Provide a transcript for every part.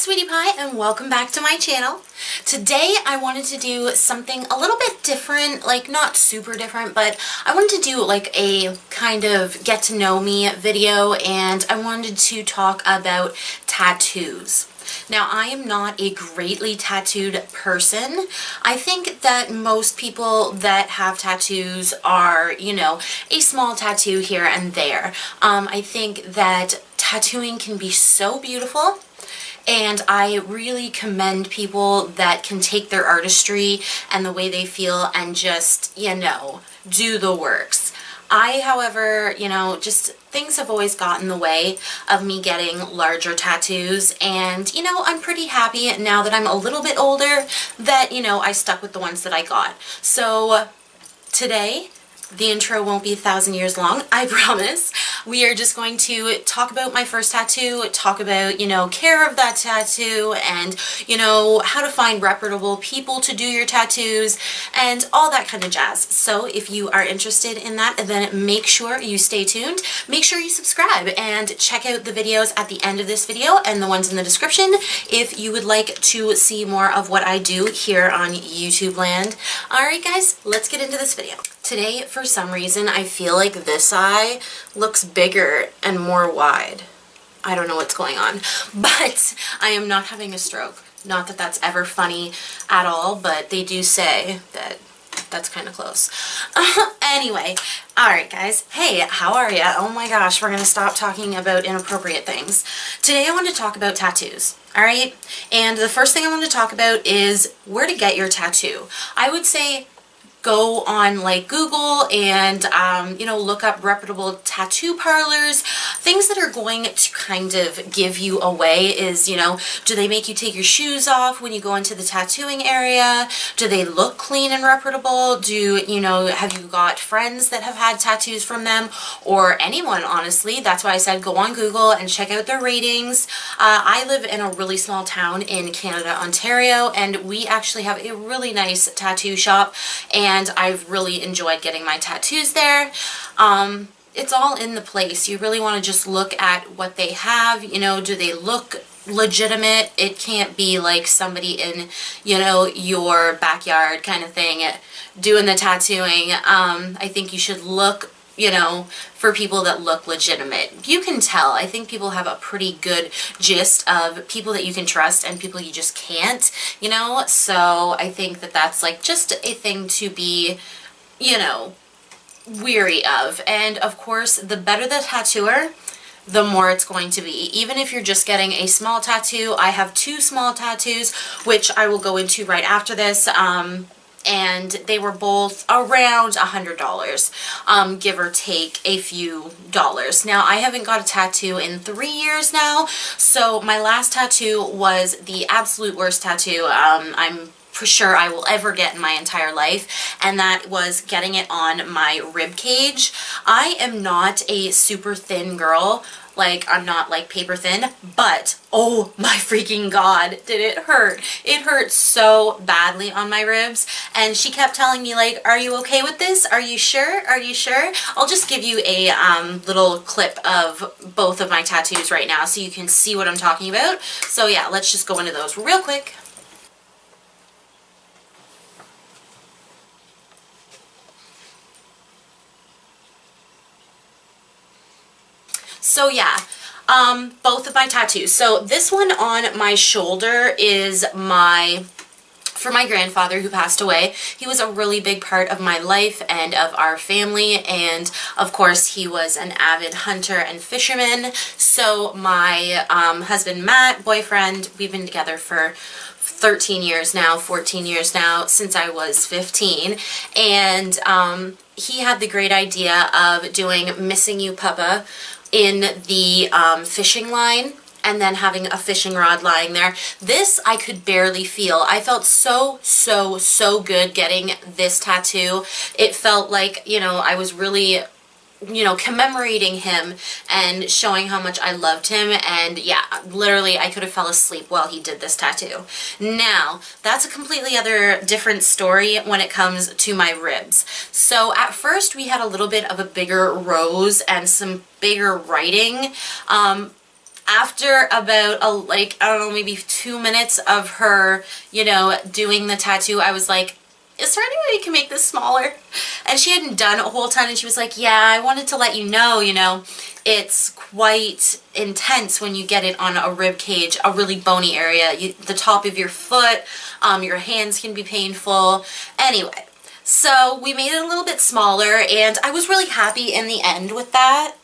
Sweetie Pie, and welcome back to my channel. Today I wanted to do something a little bit different, like not super different, but I wanted to do like a kind of get to know me video, and I wanted to talk about tattoos. Now, I am not a greatly tattooed person. I think that most people that have tattoos are, a small tattoo here and there. I think that tattooing can be so beautiful. And I really commend people that can take their artistry and the way they feel and just, do the works. I, however, just things have always gotten in the way of me getting larger tattoos, and, I'm pretty happy now that I'm a little bit older that, I stuck with the ones that I got. So today, the intro won't be 1,000 years long, I promise. We are just going to talk about my first tattoo, talk about, care of that tattoo, and, how to find reputable people to do your tattoos, and all that kind of jazz. So if you are interested in that, then make sure you stay tuned. Make sure you subscribe and check out the videos at the end of this video and the ones in the description if you would like to see more of what I do here on YouTube land. Alright guys, let's get into this video. Today, for some reason, I feel like this eye looks bigger and more wide. I don't know what's going on, but I am not having a stroke. Not that that's ever funny at all, but they do say that that's kind of close. Anyway, alright guys, hey, how are ya? Oh my gosh, we're gonna stop talking about inappropriate things. Today I want to talk about tattoos. Alright? And the first thing I want to talk about is where to get your tattoo. I would say go on like Google and, look up reputable tattoo parlors. Things that are going to kind of give you away is, do they make you take your shoes off when you go into the tattooing area? Do they look clean and reputable? Have you got friends that have had tattoos from them? Or anyone, honestly. That's why I said go on Google and check out their ratings. I live in a really small town in Canada, Ontario, and we actually have a really nice tattoo shop, and I've really enjoyed getting my tattoos there. It's all in the place. You really want to just look at what they have. Do they look legitimate? It can't be like somebody in, your backyard kind of thing doing the tattooing. I think you should look, for people that look legitimate. You can tell. I think people have a pretty good gist of people that you can trust and people you just can't, So I think that that's like just a thing to be, weary of. And of course, the better the tattooer, the more it's going to be. Even if you're just getting a small tattoo, I have 2 small tattoos, which I will go into right after this. And they were both around $100, give or take a few dollars. Now, I haven't got a tattoo in 3 years now, so my last tattoo was the absolute worst tattoo I'm for sure I will ever get in my entire life, and that was getting it on my rib cage. I am not a super thin girl. Like, I'm not like paper thin, but oh my freaking god, did it hurt. It hurt so badly on my ribs, and she kept telling me like, are you okay with this? Are you sure? Are you sure? I'll just give you a little clip of both of my tattoos right now so you can see what I'm talking about. So yeah, let's just go into those real quick. So yeah, both of my tattoos. So this one on my shoulder is for my grandfather who passed away. He was a really big part of my life and of our family, and of course he was an avid hunter and fisherman. So my husband Matt, boyfriend, we've been together for 13 years now, 14 years now, since I was 15, and he had the great idea of doing Missing You Papa in the fishing line, and then having a fishing rod lying there. This I could barely feel. I felt so good getting this tattoo. It felt like, I was really, commemorating him and showing how much I loved him. And yeah, literally I could have fell asleep while he did this tattoo. Now, that's a completely different story when it comes to my ribs. So at first we had a little bit of a bigger rose and some bigger writing. after about like, I don't know, maybe 2 minutes of her, you know, doing the tattoo, I was like, is there any way you can make this smaller? And she hadn't done a whole ton, and she was like, yeah, I wanted to let you know, it's quite intense when you get it on a rib cage, a really bony area. The top of your foot, your hands can be painful. Anyway, so we made it a little bit smaller, and I was really happy in the end with that.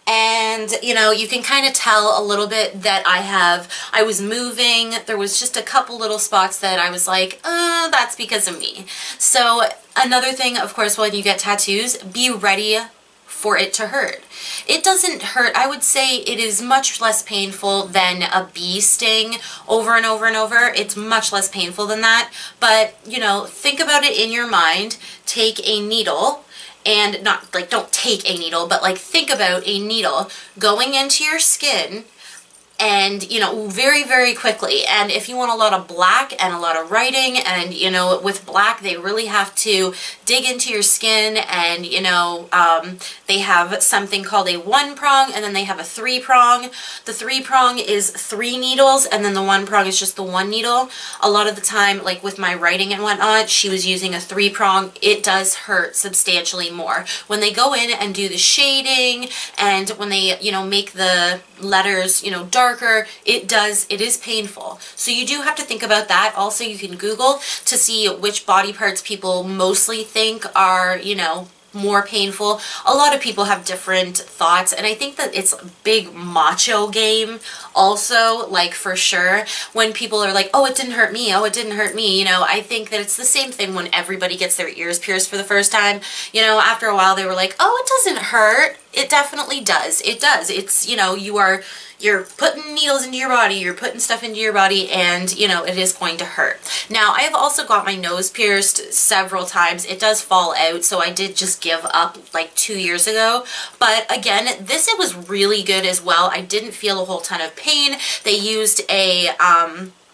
And, you know, you can kind of tell a little bit that I was moving. There was just a couple little spots that I was like, that's because of me. So another thing, of course, when you get tattoos, be ready for it to hurt. It doesn't hurt. I would say it is much less painful than a bee sting over and over and over. It's much less painful than that. But, you know, think about it in your mind. Take a needle. And not, like, don't take a needle, but, like, think about a needle going into your skin and, you know, very, very quickly. And if you want a lot of black and a lot of writing, and, you know, with black, they really have to dig into your skin, and, you know, they have something called a 1-prong, and then they have a 3-prong. The 3-prong is 3 needles, and then the 1-prong is just the 1 needle. A lot of the time, like with my writing and whatnot, she was using a 3-prong. It does hurt substantially more. When they go in and do the shading, and when they, you know, make the letters, you know, darker, it is painful. So you do have to think about that. Also, you can Google to see which body parts people mostly think are, you know, more painful. A lot of people have different thoughts, and I think that it's a big macho game also, like, for sure. When people are like, oh, it didn't hurt me, oh, it didn't hurt me, you know, I think that it's the same thing when everybody gets their ears pierced for the first time. You know, after a while they were like, oh, it doesn't hurt. It definitely does. It does. It's, you know, you're putting needles into your body, you're putting stuff into your body, and, you know, it is going to hurt. Now, I have also got my nose pierced several times. It does fall out, so I did just give up like 2 years ago. But again, it was really good as well. I didn't feel a whole ton of pain. They used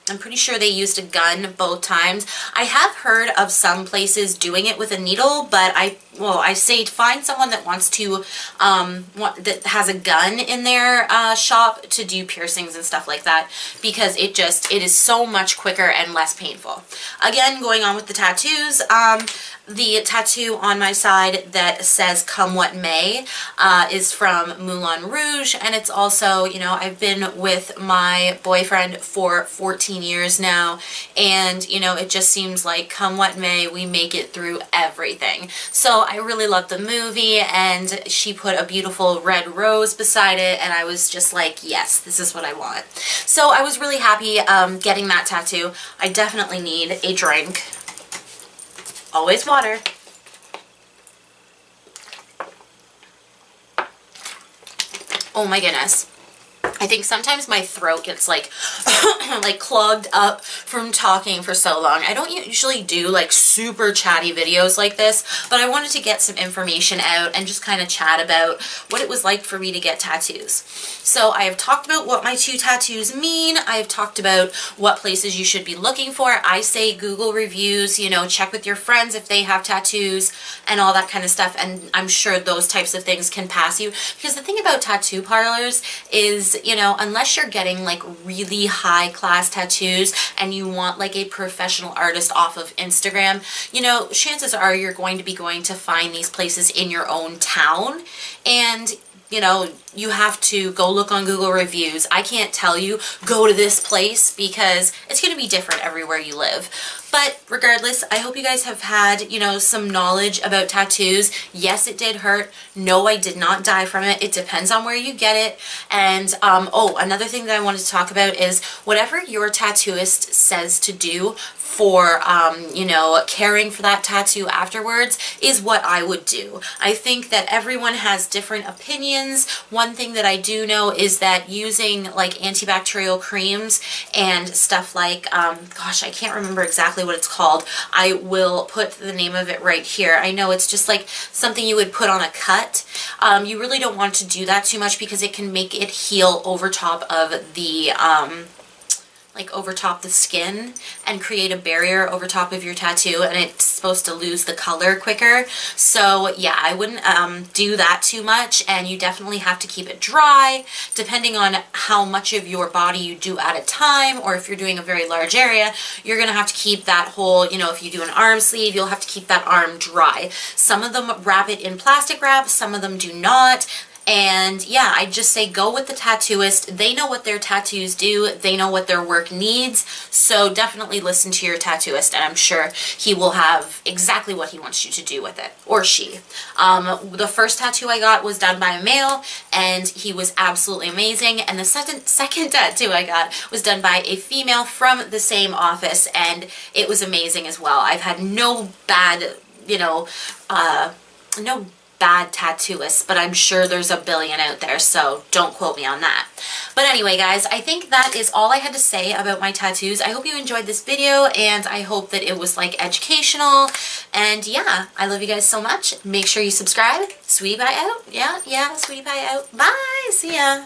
I'm pretty sure they used a gun both times. I have heard of some places doing it with a needle, but I say find someone that wants to, that has a gun in their shop to do piercings and stuff like that, because it is so much quicker and less painful. Again, going on with the tattoos, the tattoo on my side that says "Come What May" is from Moulin Rouge, and it's also, you know, I've been with my boyfriend for 14 years now, and, you know, it just seems like come what may, we make it through everything. So I really loved the movie, and she put a beautiful red rose beside it, and I was just like, yes, this is what I want. So I was really happy getting that tattoo. I definitely need a drink. Always water. Oh my goodness. I think sometimes my throat gets like like clogged up from talking for so long. I don't usually do like super chatty videos like this, but I wanted to get some information out and just kind of chat about what it was like for me to get tattoos. So I have talked about what my 2 tattoos mean. I have talked about what places you should be looking for. I say Google reviews, you know, check with your friends if they have tattoos and all that kind of stuff, and I'm sure those types of things can pass you, because the thing about tattoo parlors is, you know, unless you're getting like really high class tattoos and you want like a professional artist off of Instagram, you know, chances are you're going to be going to find these places in your own town, and, you know, you have to go look on Google reviews. I can't tell you, go to this place, because it's going to be different everywhere you live. But regardless, I hope you guys have had, you know, some knowledge about tattoos. Yes, it did hurt. No, I did not die from it. It depends on where you get it. And, oh, another thing that I wanted to talk about is whatever your tattooist says to do for, you know, caring for that tattoo afterwards is what I would do. I think that everyone has different opinions. One thing that I do know is that using like antibacterial creams and stuff like, gosh, I can't remember exactly what it's called. I will put the name of it right here. I know it's just like something you would put on a cut. You really don't want to do that too much, because it can make it heal over top of the like over top the skin and create a barrier over top of your tattoo, and it's supposed to lose the color quicker. So yeah, I wouldn't do that too much, and you definitely have to keep it dry depending on how much of your body you do at a time, or if you're doing a very large area, you're gonna have to keep that whole, you know, if you do an arm sleeve, you'll have to keep that arm dry. Some of them wrap it in plastic wrap, some of them do not. And yeah, I just say go with the tattooist. They know what their tattoos do. They know what their work needs. So definitely listen to your tattooist, and I'm sure he will have exactly what he wants you to do with it, or she. The first tattoo I got was done by a male, and he was absolutely amazing. And the second tattoo I got was done by a female from the same office, and it was amazing as well. I've had no bad, you know, no bad tattooists, but I'm sure there's a billion out there, so don't quote me on that. But anyway, guys, I think that is all I had to say about my tattoos. I hope you enjoyed this video, and I hope that it was like educational. And yeah, I love you guys so much. Make sure you subscribe. Sweetie pie out. Yeah, sweetie pie out. Bye. See ya.